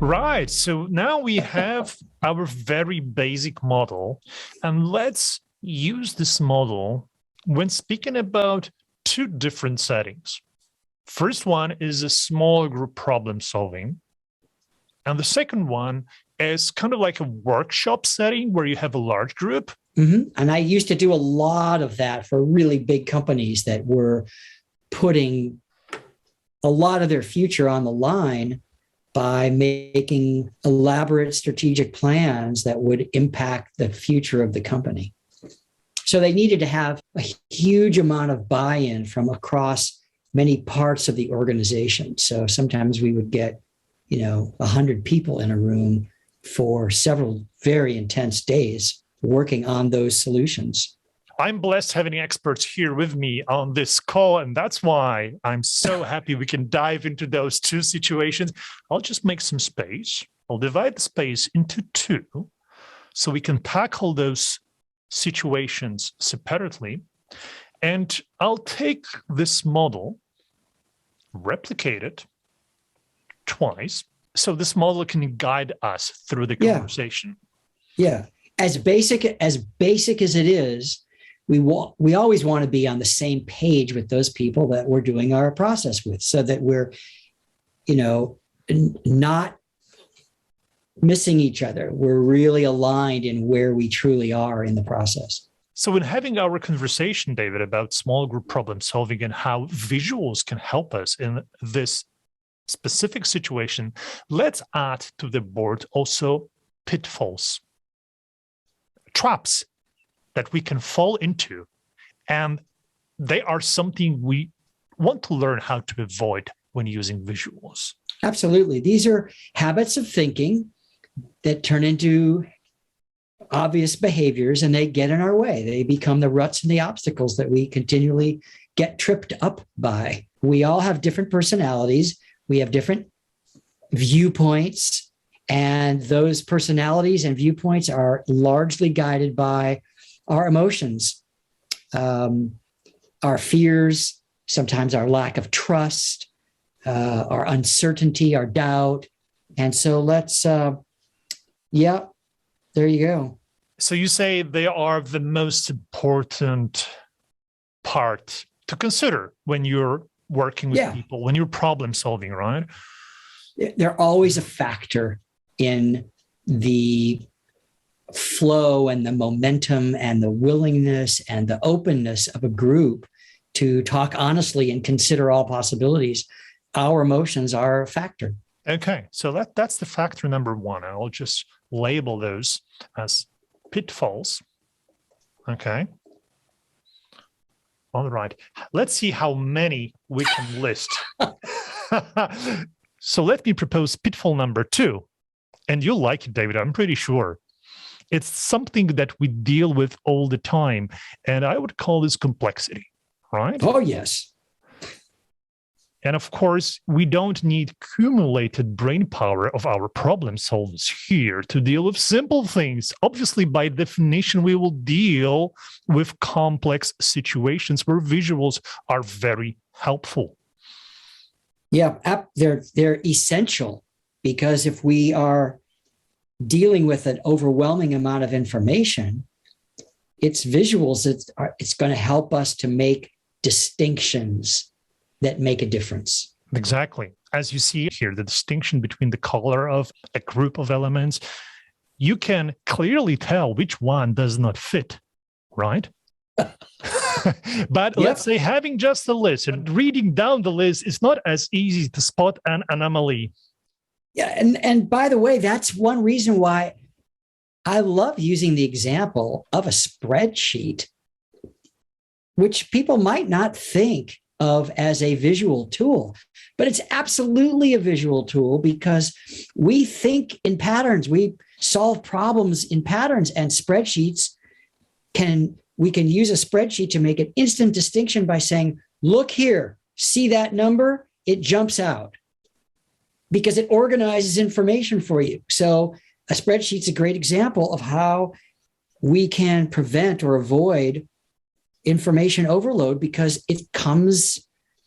Right. So now we have our very basic model, and let's use this model when speaking about two different settings. First one is a small group problem solving, and the second one is kind of like a workshop setting where you have a large group. Mm-hmm. And I used to do a lot of that for really big companies that were putting a lot of their future on the line by making elaborate strategic plans that would impact the future of the company. So they needed to have a huge amount of buy-in from across many parts of the organization. So sometimes we would get, 100 people in a room for several very intense days working on those solutions. I'm blessed having experts here with me on this call, and that's why I'm so happy we can dive into those two situations. I'll just make some space. I'll divide the space into two so we can tackle those situations separately. And I'll take this model, replicate it twice, so this model can guide us through the conversation. Yeah. As basic as it is, we always want to be on the same page with those people that we're doing our process with, so that we're, not missing each other. We're really aligned in where we truly are in the process. So in having our conversation, David, about small group problem solving and how visuals can help us in this specific situation, let's add to the board also pitfalls, traps that we can fall into, and they are something we want to learn how to avoid when using visuals. Absolutely. These are habits of thinking that turn into obvious behaviors, and they get in our way. They become the ruts and the obstacles that we continually get tripped up by. We all have different personalities. We have different viewpoints, and those personalities and viewpoints are largely guided by our emotions, our fears, sometimes our lack of trust, our uncertainty, our doubt. And so let's, there you go. So you say they are the most important part to consider when you're working with people, when you're problem solving, right? They're always a factor in the flow and the momentum and the willingness and the openness of a group to talk honestly and consider all possibilities. Our emotions are a factor. Okay, so that's the factor number one. I'll just label those as pitfalls. Okay. All right. Let's see how many we can list. So let me propose pitfall number two. And you'll like it, David, I'm pretty sure. It's something that we deal with all the time. And I would call this complexity, right? Oh, yes. And of course, we don't need accumulated brain power of our problem solvers here to deal with simple things. Obviously, by definition, we will deal with complex situations where visuals are very helpful. Yeah, they're essential, because if we are dealing with an overwhelming amount of information, it's visuals. It's going to help us to make distinctions that make a difference. Exactly. As you see here, the distinction between the color of a group of elements, you can clearly tell which one does not fit, right? But let's say having just a list and reading down the list is not as easy to spot an anomaly. Yeah, and by the way, that's one reason why I love using the example of a spreadsheet, which people might not think of as a visual tool, but it's absolutely a visual tool, because we think in patterns, we solve problems in patterns, and we can use a spreadsheet to make an instant distinction by saying, look here, see that number? It jumps out, because it organizes information for you. So a spreadsheet's a great example of how we can prevent or avoid information overload, because the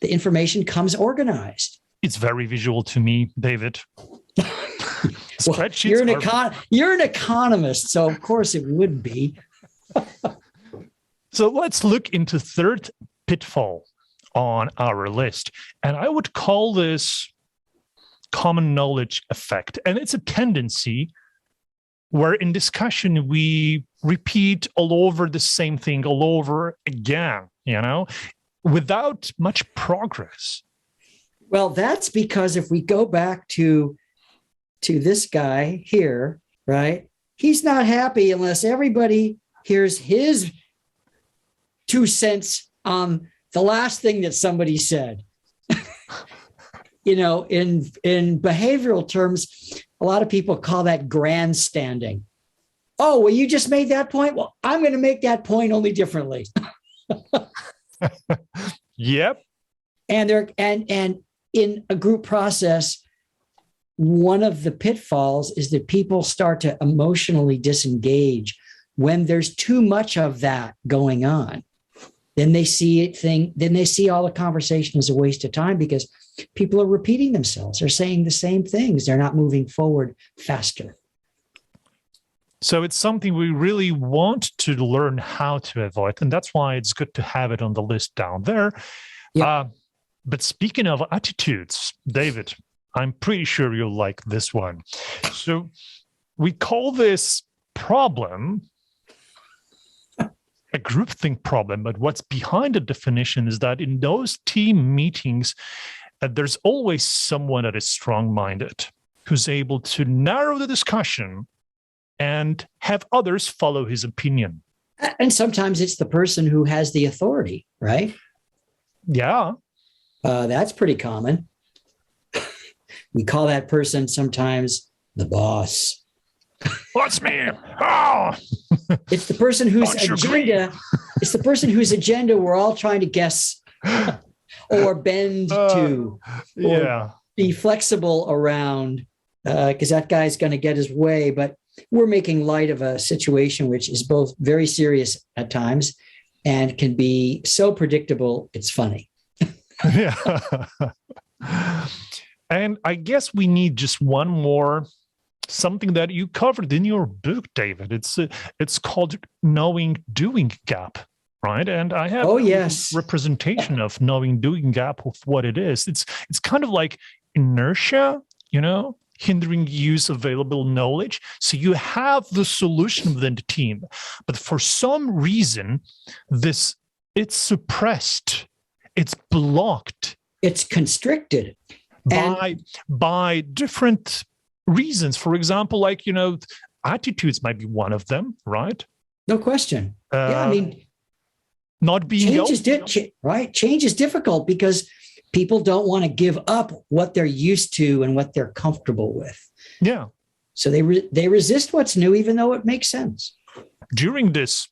information comes organized. It's very visual to me, David. Well, Spreadsheets you're an economist, so of course it would be. So let's look into third pitfall on our list. And I would call this common knowledge effect. And it's a tendency where in discussion we repeat all over the same thing all over again, without much progress. Well, that's because if we go back to this guy here, right? He's not happy unless everybody hears his 2 cents on the last thing that somebody said. In behavioral terms, a lot of people call that grandstanding. Oh, well, you just made that point. Well, I'm going to make that point only differently. Yep. And in a group process, one of the pitfalls is that people start to emotionally disengage when there's too much of that going on. Then they see all the conversation as a waste of time because people are repeating themselves. They're saying the same things. They're not moving forward faster. So it's something we really want to learn how to avoid. And that's why it's good to have it on the list down there. Yep. But speaking of attitudes, David, I'm pretty sure you'll like this one. So we call this problem a groupthink problem, but what's behind the definition is that in those team meetings, there's always someone that is strong-minded, who's able to narrow the discussion and have others follow his opinion. And sometimes it's the person who has the authority, right? Yeah. That's pretty common. We call that person sometimes the boss. What's me? Oh! It's the person whose agenda. It's the person whose agenda we're all trying to guess or bend to, or be flexible around, because that guy's going to get his way. But we're making light of a situation which is both very serious at times and can be so predictable it's funny. Yeah. And I guess we need just one more, something that you covered in your book, David. It's called knowing doing gap, right? And I have a representation of knowing doing gap of what it is. It's kind of like inertia, hindering use of available knowledge. So you have the solution within the team, but for some reason, it's suppressed, it's blocked, it's constricted by different reasons. For example, like, attitudes might be one of them, right? No question. Not being change is difficult because people don't want to give up what they're used to and what they're comfortable with. Yeah. So they resist what's new, even though it makes sense. During this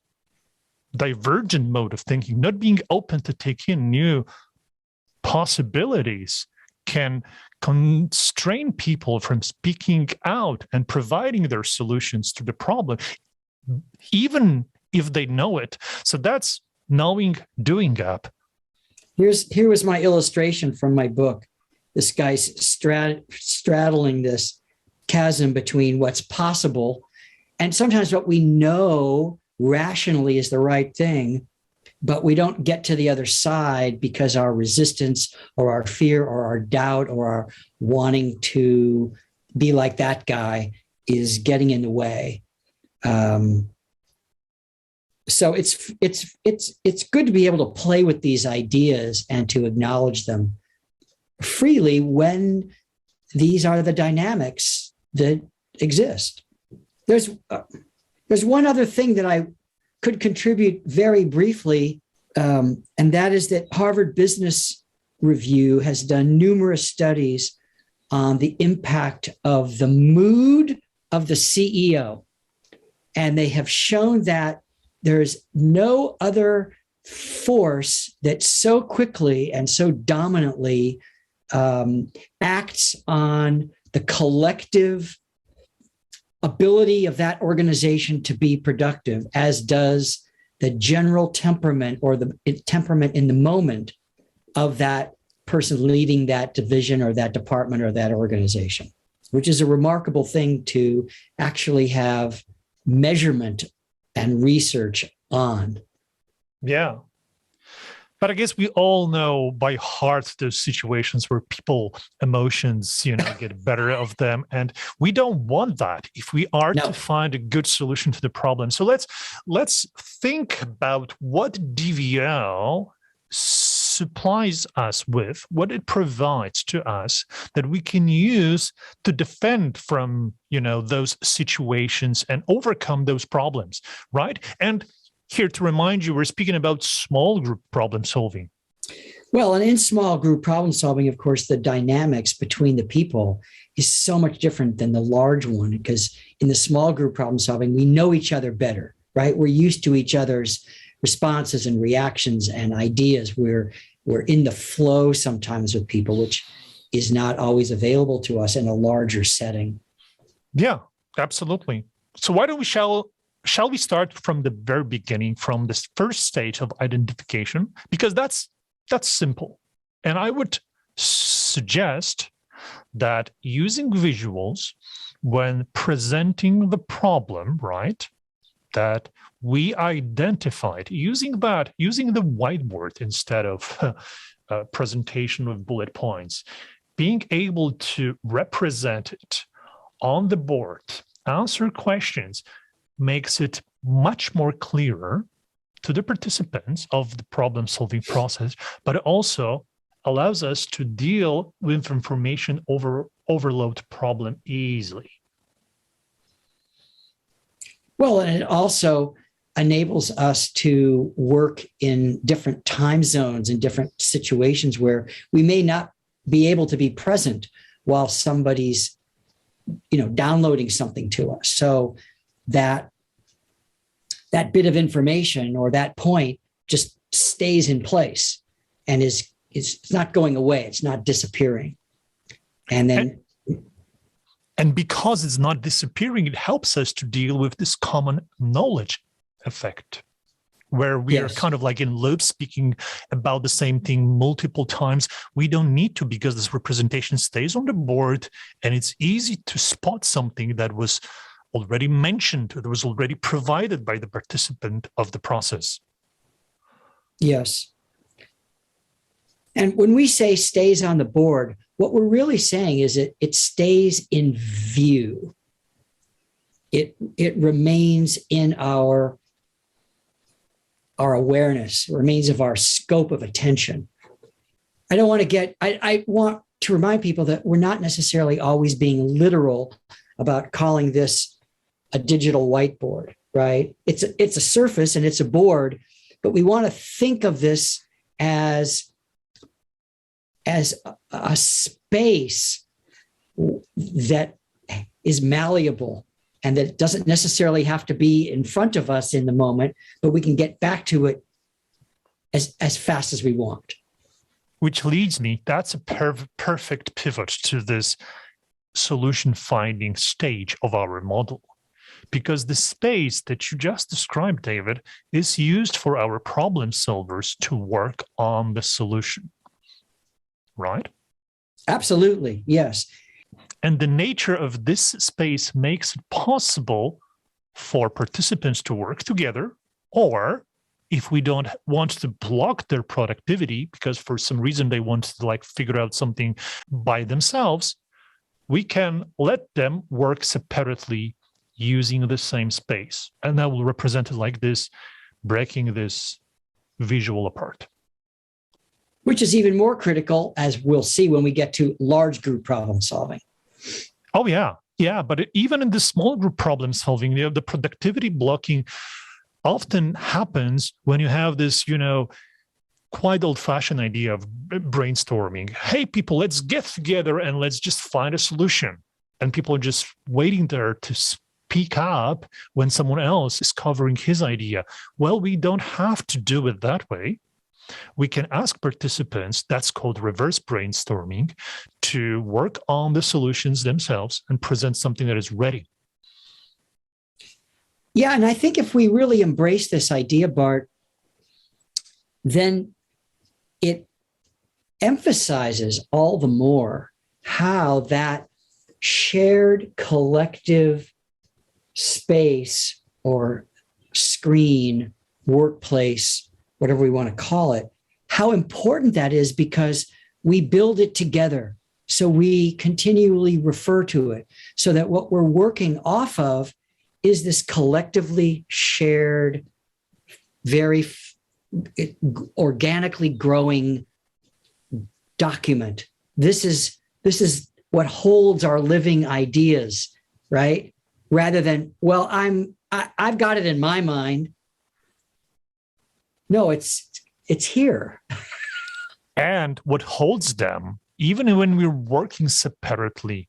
divergent mode of thinking, not being open to take in new possibilities can constrain people from speaking out and providing their solutions to the problem, even if they know it. So that's knowing doing gap. Here was my illustration from my book. This guy's straddling this chasm between what's possible and sometimes what we know rationally is the right thing, but we don't get to the other side because our resistance or our fear or our doubt or our wanting to be like that guy is getting in the way. So it's good to be able to play with these ideas and to acknowledge them freely when these are the dynamics that exist. There's one other thing that I could contribute very briefly, and that is that Harvard Business Review has done numerous studies on the impact of the mood of the CEO. And they have shown that there's no other force that so quickly and so dominantly acts on the collective ability of that organization to be productive, as does the general temperament or the temperament in the moment of that person leading that division or that department or that organization. which is a remarkable thing to actually have measurement and research on. Yeah. But I guess we all know by heart those situations where people emotions, get better of them. And we don't want that if we are No. to find a good solution to the problem. So let's think about what DVL supplies us with, what it provides to us that we can use to defend from, those situations and overcome those problems, right? And here to remind you, we're speaking about small group problem solving. Well, and in small group problem solving, of course, the dynamics between the people is so much different than the large one, because in the small group problem solving, we know each other better, right? We're used to each other's responses and reactions and ideas. We're in the flow sometimes with people, which is not always available to us in a larger setting. Yeah, absolutely. So why don't we shall we start from the very beginning, from this first stage of identification? Because that's simple. And I would suggest that using visuals when presenting the problem, right, that we identified, using the whiteboard instead of a presentation with bullet points, being able to represent it on the board, answer questions, makes it much more clearer to the participants of the problem-solving process, but it also allows us to deal with information overload problem easily. Well, and it also enables us to work in different time zones and different situations where we may not be able to be present while somebody's, downloading something to us. So that bit of information or that point just stays in place and it's not going away. It's not disappearing. And because it's not disappearing, it helps us to deal with this common knowledge effect, where we are kind of like in loops speaking about the same thing multiple times. We don't need to, because this representation stays on the board and it's easy to spot something that was already mentioned, that was already provided by the participant of the process. Yes. And when we say stays on the board, what we're really saying is it stays in view. It remains in our awareness, remains of our scope of attention. I want to remind people that we're not necessarily always being literal about calling this a digital whiteboard, right? It's a surface and it's a board, but we want to think of this as a space that is malleable and that doesn't necessarily have to be in front of us in the moment, but we can get back to it as fast as we want. Which leads me, that's a perfect pivot to this solution finding stage of our model. Because the space that you just described, David, is used for our problem solvers to work on the solution, right? Absolutely, yes. And the nature of this space makes it possible for participants to work together, or if we don't want to block their productivity because for some reason they want to figure out something by themselves, we can let them work separately using the same space. And that will represent it like this, breaking this visual apart. Which is even more critical, as we'll see when we get to large group problem solving. Oh, yeah. Yeah. But even in the small group problem solving, the productivity blocking often happens when you have this, quite old-fashioned idea of brainstorming. Hey, people, let's get together and let's just find a solution. And people are just waiting there to speak up when someone else is covering his idea. Well, we don't have to do it that way. We can ask participants, that's called reverse brainstorming, to work on the solutions themselves and present something that is ready. Yeah, and I think if we really embrace this idea, Bart, then it emphasizes all the more how that shared collective space or screen, workplace, whatever we want to call it, how important that is, because we build it together. So we continually refer to it, so that what we're working off of is this collectively shared, very organically growing document. This is what holds our living ideas, right? Rather than, well, I've got it in my mind. No, it's here. And what holds them, even when we're working separately,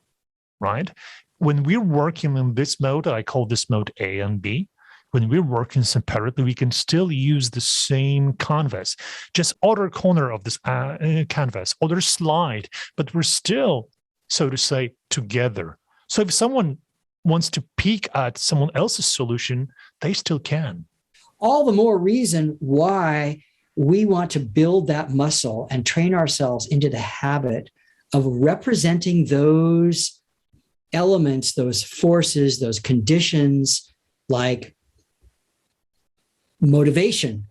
right? When we're working in this mode, I call this mode A and B. When we're working separately, we can still use the same canvas, just other corner of this canvas, other slide, but we're still, so to say, together. So if someone wants to peek at someone else's solution, they still can. All the more reason why we want to build that muscle and train ourselves into the habit of representing those elements, those forces, those conditions, like motivation,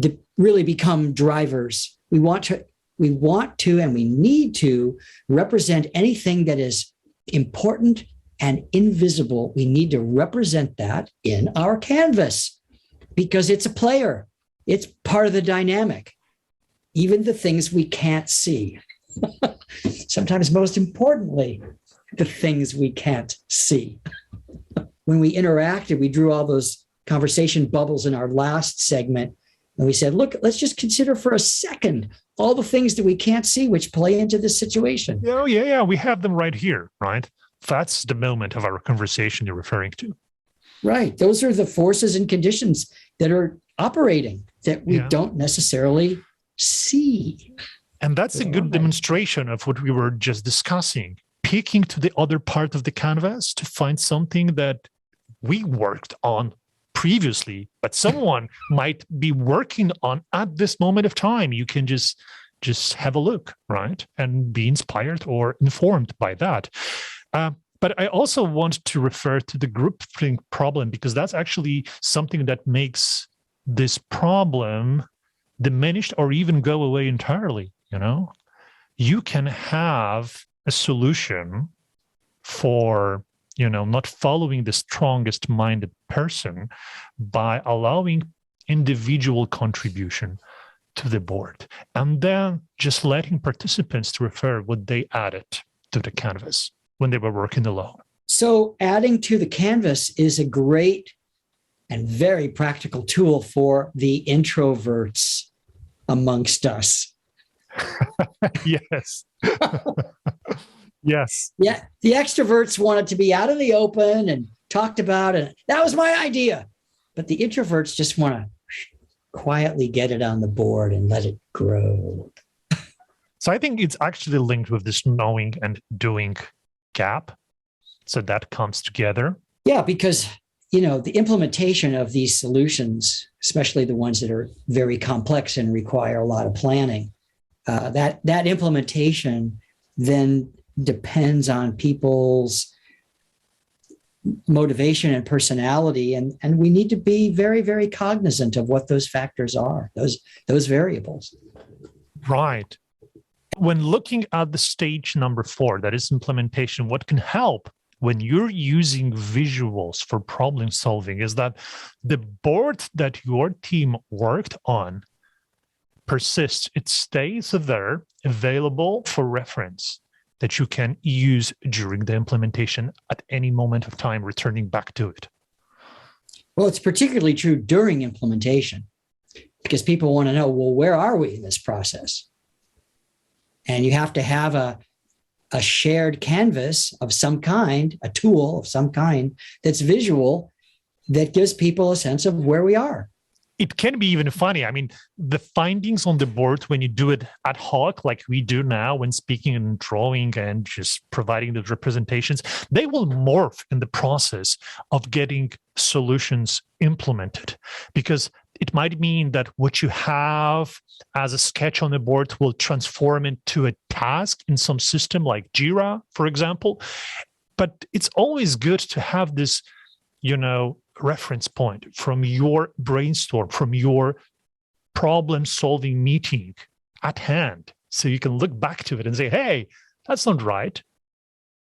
to really become drivers. We want to, and we need to represent anything that is important and invisible. We need to represent that in our canvas because it's a player. It's part of the dynamic, even the things we can't see. Sometimes, most importantly, the things we can't see. When we interacted, we drew all those conversation bubbles in our last segment. And we said, look, let's just consider for a second all the things that we can't see which play into this situation. Oh, yeah. We have them right here, right? That's the moment of our conversation you're referring to. Right. Those are the forces and conditions that are operating that we don't necessarily see. And that's a good demonstration of what we were just discussing. Peeking to the other part of the canvas to find something that we worked on previously, but someone might be working on at this moment of time. You can just have a look, right? And be inspired or informed by that. But I also want to refer to the groupthink problem, because that's actually something that makes this problem diminished or even go away entirely. You know, you can have a solution for, not following the strongest minded person by allowing individual contribution to the board, and then just letting participants to refer what they added to the canvas when they were working alone. So adding to the canvas is a great and very practical tool for the introverts amongst us. Yes. Yes. Yeah. The extroverts wanted to be out in the open and talked about it. That was my idea. But the introverts just want to quietly get it on the board and let it grow. So I think it's actually linked with this knowing and doing gap. So that comes together. Yeah, because the implementation of these solutions, especially the ones that are very complex and require a lot of planning, that implementation then depends on people's motivation and personality. And we need to be very, very cognizant of what those factors are, those variables. Right. When looking at the stage number 4, that is implementation, what can help when you're using visuals for problem solving is that the board that your team worked on persists. It stays there, available for reference, that you can use during the implementation at any moment of time, returning back to it. Well, it's particularly true during implementation because people want to know, well, where are we in this process? And you have to have a shared canvas of some kind, a tool of some kind that's visual, that gives people a sense of where we are. It can be even funny. I mean, the findings on the board, when you do it ad hoc, like we do now when speaking and drawing and just providing the representations, they will morph in the process of getting solutions implemented, because it might mean that what you have as a sketch on the board will transform into a task in some system like Jira, for example. But it's always good to have this, reference point from your brainstorm, from your problem-solving meeting at hand. So you can look back to it and say, hey, that's not right.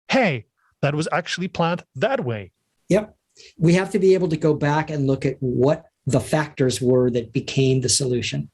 Hey, that was actually planned that way. Yep. We have to be able to go back and look at what the factors were that became the solution.